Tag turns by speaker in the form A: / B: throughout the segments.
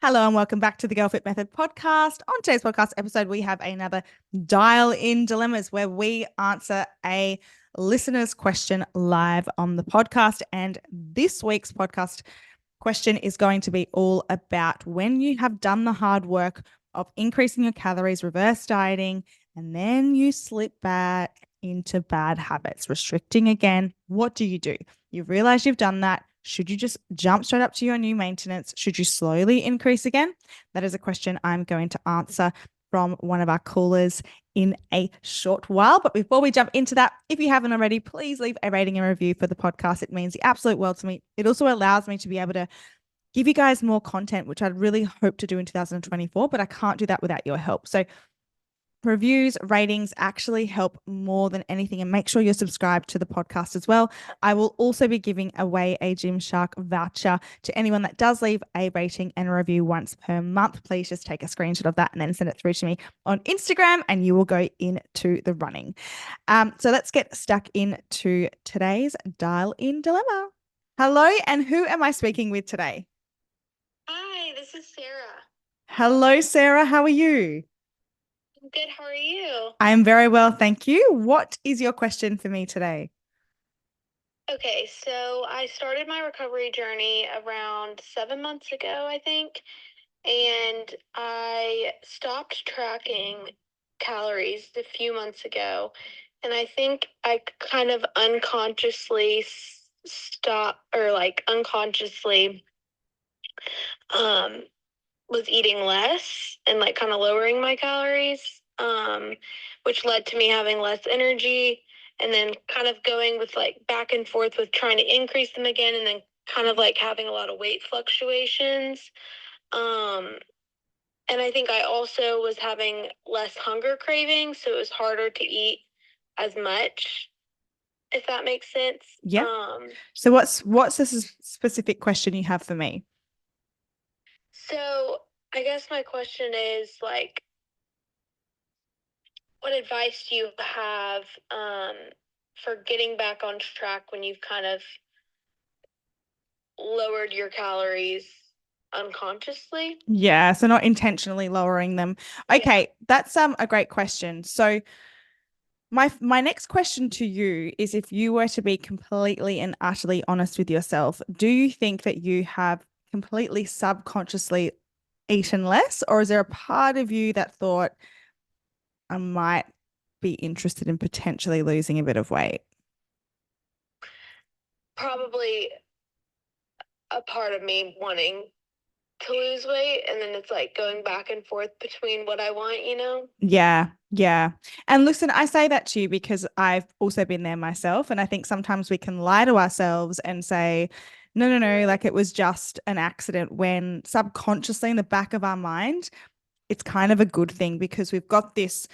A: Hello and welcome back to the Girl Fit Method podcast. On today's podcast episode, we have another Dial-In Dilemmas where we answer a listener's question live on the podcast. And this week's podcast question is going to be all about when you have done the hard work of increasing your calories, reverse dieting, and then you slip back into bad habits, restricting again. What do? You realize you've done that. Should you just jump straight up to your new maintenance? Should you slowly increase again? That is a question I'm going to answer from one of our callers in a short while. But before we jump into that, if you haven't already, please leave a rating and review for the podcast. It means the absolute world to me. It also allows me to be able to give you guys more content, which I'd really hope to do in 2024, but I can't do that without your help. So reviews, ratings actually help more than anything, and make sure you're subscribed to the podcast as well. I will also be giving away a Gymshark voucher to anyone that does leave a rating and a review once per month. Please just take a screenshot of that and then send it through to me on Instagram and you will go into the running. So let's get stuck into today's Dial-In Dilemma. Hello, and who am I speaking with today?
B: Hi, this is Sarah.
A: Hello, Sarah. How are you?
B: I'm good. How are you?
A: I am very well, thank you. What is your question for me today?
B: Okay, so I started my recovery journey around 7 months ago, I think, and I stopped tracking calories a few months ago, and I think I kind of unconsciously stopped or like unconsciously um was eating less and like kind of lowering my calories, which led to me having less energy and then kind of going with like back and forth with trying to increase them again and then kind of like having a lot of weight fluctuations. Um, and I think I also was having less hunger cravings, so it was harder to eat as much, if that makes sense.
A: Yeah. So what's this specific question you have for me?
B: So I guess my question is like, what advice do you have for getting back on track when you've kind of lowered your calories unconsciously?
A: Yeah, so not intentionally lowering them. Okay, that's a great question. So my next question to you is, if you were to be completely and utterly honest with yourself, do you think that you have completely subconsciously eaten less, or is there a part of you that thought I might be interested in potentially losing a bit of weight?
B: Probably a part of me wanting to lose weight, and then it's like going back and forth between what I want.
A: Yeah, yeah. And listen, I say that to you because I've also been there myself. And I think sometimes we can lie to ourselves and say, no, no, no, like it was just an accident, when subconsciously in the back of our mind, it's kind of a good thing, because we've got this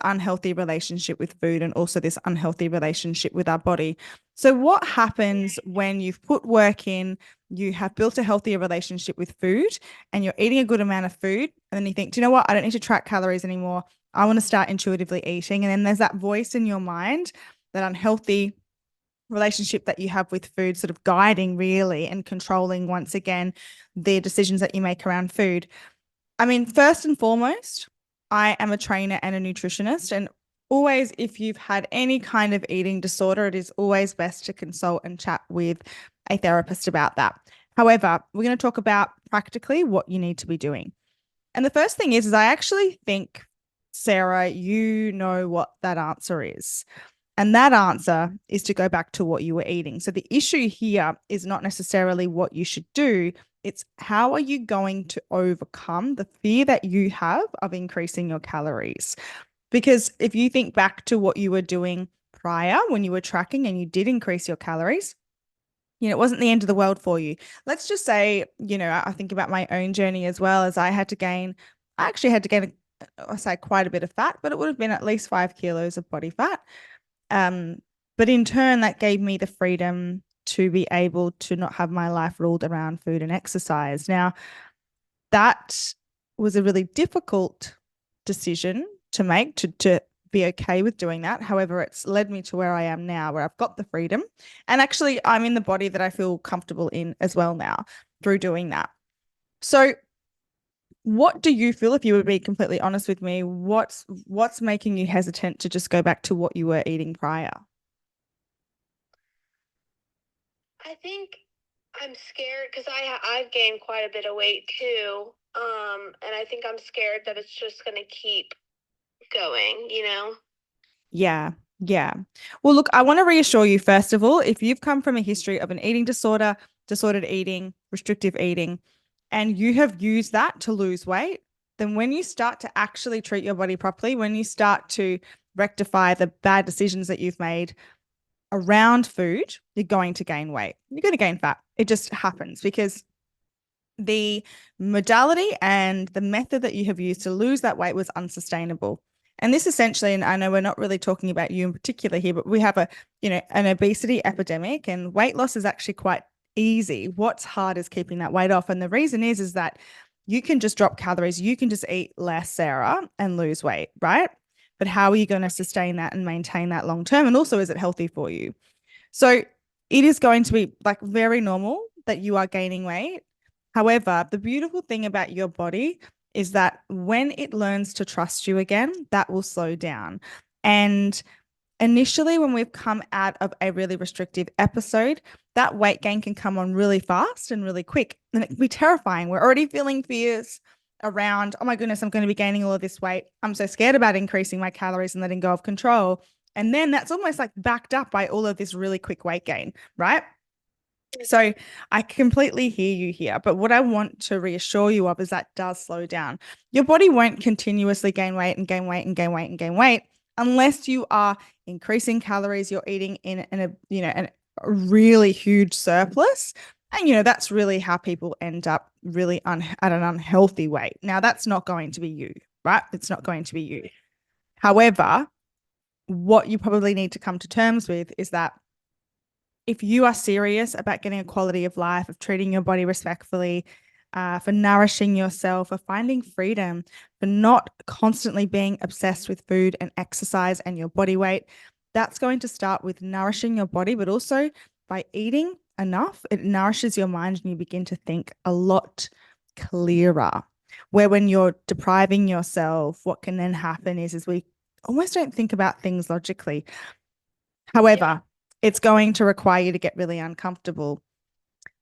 A: unhealthy relationship with food and also this unhealthy relationship with our body. So what happens when you've put work in, you have built a healthier relationship with food, and you're eating a good amount of food, and then you think, do you know what? I don't need to track calories anymore. I want to start intuitively eating. And then there's that voice in your mind, that unhealthy relationship that you have with food, sort of guiding really and controlling once again the decisions that you make around food. I mean, first and foremost, I am a trainer and a nutritionist. And always, if you've had any kind of eating disorder, it is always best to consult and chat with a therapist about that. However, we're going to talk about practically what you need to be doing. And the first thing is I actually think, Sarah, you know what that answer is. And that answer is to go back to what you were eating. So the issue here is not necessarily what you should do. It's how are you going to overcome the fear that you have of increasing your calories? Because if you think back to what you were doing prior when you were tracking and you did increase your calories, it wasn't the end of the world for you. Let's just say, I think about my own journey as well. As I actually had to gain, I say quite a bit of fat, but it would have been at least 5 kilos of body fat. Um, but in turn, that gave me the freedom to be able to not have my life ruled around food and exercise. Now, that was a really difficult decision to make, to be okay with doing that. However, it's led me to where I am now, where I've got the freedom. And actually, I'm in the body that I feel comfortable in as well now through doing that. So What do you feel, if you would be completely honest with me, what's making you hesitant to just go back to what you were eating prior?
B: I think I'm scared because I've gained quite a bit of weight too. And I think I'm scared that it's just gonna keep going, you know?
A: Yeah, yeah. Well, look, I want to reassure you, first of all, if you've come from a history of an eating disorder, disordered eating, restrictive eating, and you have used that to lose weight, then when you start to actually treat your body properly, when you start to rectify the bad decisions that you've made around food, you're going to gain weight. You're going to gain fat. It just happens because the modality and the method that you have used to lose that weight was unsustainable. And this essentially, and I know we're not really talking about you in particular here, but we have an obesity epidemic, and weight loss is actually quite easy. What's hard is keeping that weight off. And the reason is that you can just drop calories, you can just eat less, Sarah, and lose weight, right? But how are you going to sustain that and maintain that long term? And also, is it healthy for you? So it is going to be like very normal that you are gaining weight. However, the beautiful thing about your body is that when it learns to trust you again, that will slow down. And initially, when we've come out of a really restrictive episode, that weight gain can come on really fast and really quick. And it can be terrifying. We're already feeling fears around, oh my goodness, I'm going to be gaining all of this weight. I'm so scared about increasing my calories and letting go of control. And then that's almost like backed up by all of this really quick weight gain, right? So I completely hear you here. But what I want to reassure you of is that does slow down. Your body won't continuously gain weight and gain weight and gain weight and gain weight unless you are increasing calories, you're eating in a really huge surplus. And that's really how people end up really at an unhealthy weight. Now, that's not going to be you, right? It's not going to be you. However, what you probably need to come to terms with is that if you are serious about getting a quality of life, of treating your body respectfully, for nourishing yourself, for finding freedom, for not constantly being obsessed with food and exercise and your body weight, that's going to start with nourishing your body, but also by eating enough, it nourishes your mind and you begin to think a lot clearer. Where when you're depriving yourself, what can then happen is we almost don't think about things logically. However, it's going to require you to get really uncomfortable.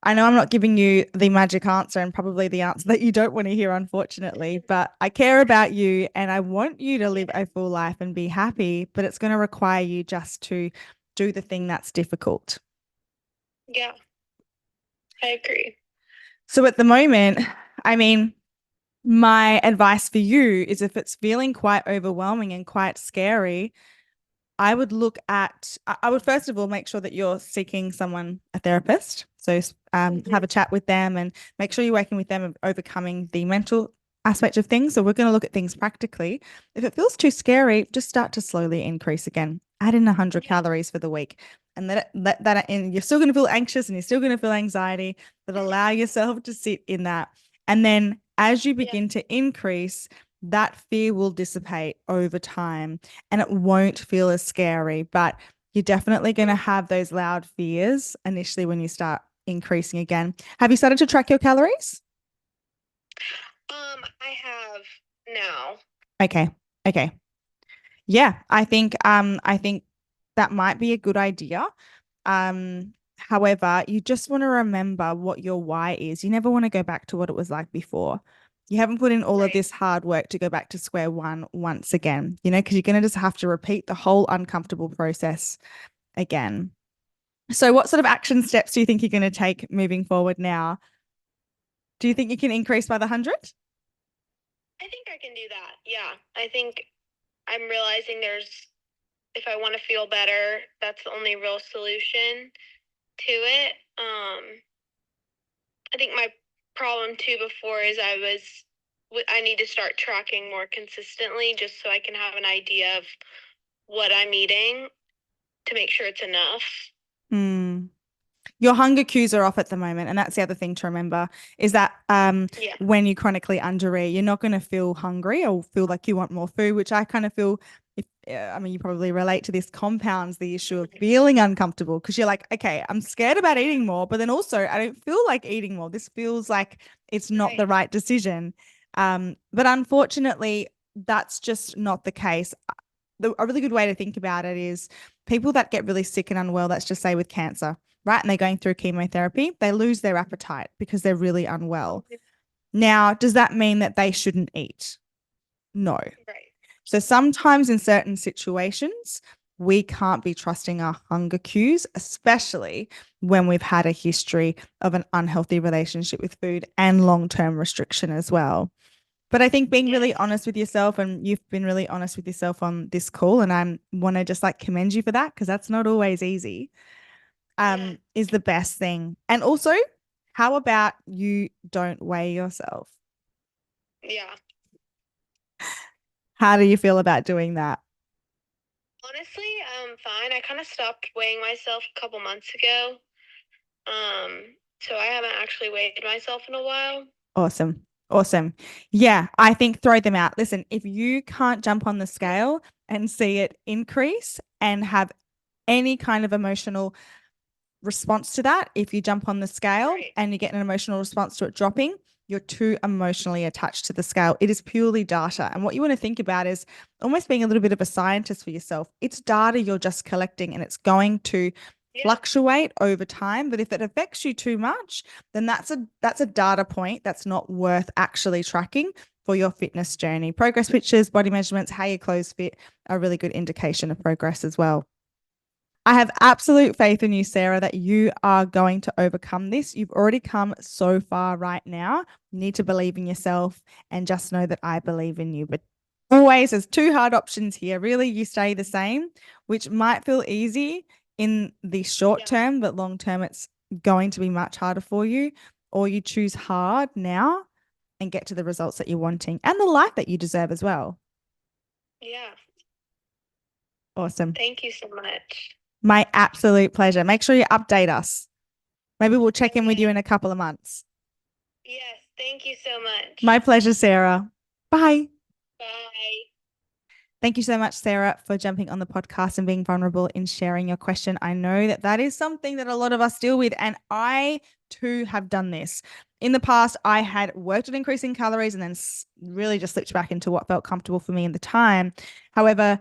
A: I know I'm not giving you the magic answer and probably the answer that you don't want to hear, unfortunately, but I care about you and I want you to live a full life and be happy, but it's going to require you just to do the thing that's difficult.
B: Yeah, I agree.
A: So at the moment, I mean, my advice for you is if it's feeling quite overwhelming and quite scary, I would first of all make sure that you're seeking a therapist. So have a chat with them and make sure you're working with them of overcoming the mental aspect of things. So we're going to look at things practically. If it feels too scary, just start to slowly increase again. Add in 100 calories for the week and let that in. You're still going to feel anxious and you're still going to feel anxiety, but allow yourself to sit in that. And then as you begin to increase, that fear will dissipate over time and it won't feel as scary, but you're definitely going to have those loud fears initially when you start increasing again. Have you started to track your calories?
B: I have now.
A: Okay. Okay. Yeah, I think that might be a good idea. However, you just want to remember what your why is. You never want to go back to what it was like before. You haven't put in all of this hard work to go back to square one once again, because you're going to just have to repeat the whole uncomfortable process again. So, what sort of action steps do you think you're going to take moving forward now? Do you think you can increase by the 100?
B: I think I can do that. Yeah. I think I'm realizing if I want to feel better, that's the only real solution to it. I think my problem too before is I need to start tracking more consistently just so I can have an idea of what I'm eating to make sure it's enough.
A: Hmm. Your hunger cues are off at the moment. And that's the other thing to remember is that when you chronically undereat, you're not going to feel hungry or feel like you want more food, which I kind of feel, I mean, you probably relate to this, compounds the issue of feeling uncomfortable because you're like, okay, I'm scared about eating more, but then also I don't feel like eating more. This feels like it's not the right decision. But unfortunately, that's just not the case. A really good way to think about it is people that get really sick and unwell, let's just say with cancer, right? And they're going through chemotherapy, they lose their appetite because they're really unwell. Now, does that mean that they shouldn't eat? No.
B: Right.
A: So sometimes in certain situations, we can't be trusting our hunger cues, especially when we've had a history of an unhealthy relationship with food and long-term restriction as well. But I think being really
B: Yes.
A: honest with yourself, and you've been really honest with yourself on this call, and I want to just like commend you for that because that's not always easy,
B: Yeah.
A: is the best thing. And also, how about you don't weigh yourself?
B: Yeah.
A: How do you feel about doing that?
B: Honestly, fine. I kind of stopped weighing myself a couple months ago. So I haven't actually weighed myself in a while.
A: Awesome. Awesome. Yeah, I think throw them out. Listen, if you can't jump on the scale and see it increase and have any kind of emotional response to that, if you jump on the scale
B: Right.
A: and you get an emotional response to it dropping, you're too emotionally attached to the scale. It is purely data. And what you want to think about is almost being a little bit of a scientist for yourself. It's data you're just collecting and it's going to
B: Yeah.
A: fluctuate over time. But if it affects you too much, then that's a data point that's not worth actually tracking for your fitness journey. Progress pictures, body measurements, how your clothes fit are a really good indication of progress as well. I have absolute faith in you, Sarah, that you are going to overcome this. You've already come so far right now. You need to believe in yourself and just know that I believe in you. But always, there's two hard options here. Really, you stay the same, which might feel easy in the short
B: Yeah.
A: term, but long term, it's going to be much harder for you. Or you choose hard now and get to the results that you're wanting and the life that you deserve as well.
B: Yeah.
A: Awesome.
B: Thank you so much.
A: My absolute pleasure. Make sure you update us. Maybe we'll check in with you
B: Okay.
A: in a couple of months.
B: Yes. Thank you so
A: My
B: much.
A: pleasure, Sarah. Bye.
B: Bye.
A: Thank you so much, Sarah, for jumping on the podcast and being vulnerable in sharing your question. I know that that is something that a lot of us deal with, and I too have done this. In the past, I had worked on increasing calories and then really just slipped back into what felt comfortable for me in the time. However,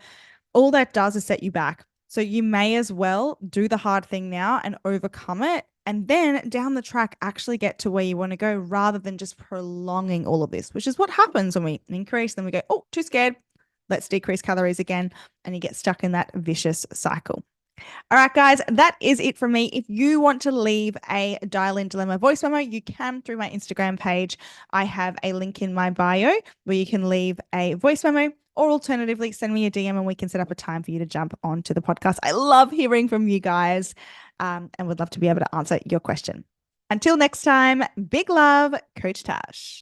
A: all that does is set you back. So you may as well do the hard thing now and overcome it. And then down the track, actually get to where you want to go rather than just prolonging all of this, which is what happens when we increase. Then we go, oh, too scared. Let's decrease calories again. And you get stuck in that vicious cycle. All right, guys, that is it from me. If you want to leave a Dial-In-Dilemma voice memo, you can through my Instagram page. I have a link in my bio where you can leave a voice memo, or alternatively, send me a DM and we can set up a time for you to jump onto the podcast. I love hearing from you guys and would love to be able to answer your question. Until next time, big love, Coach Tash.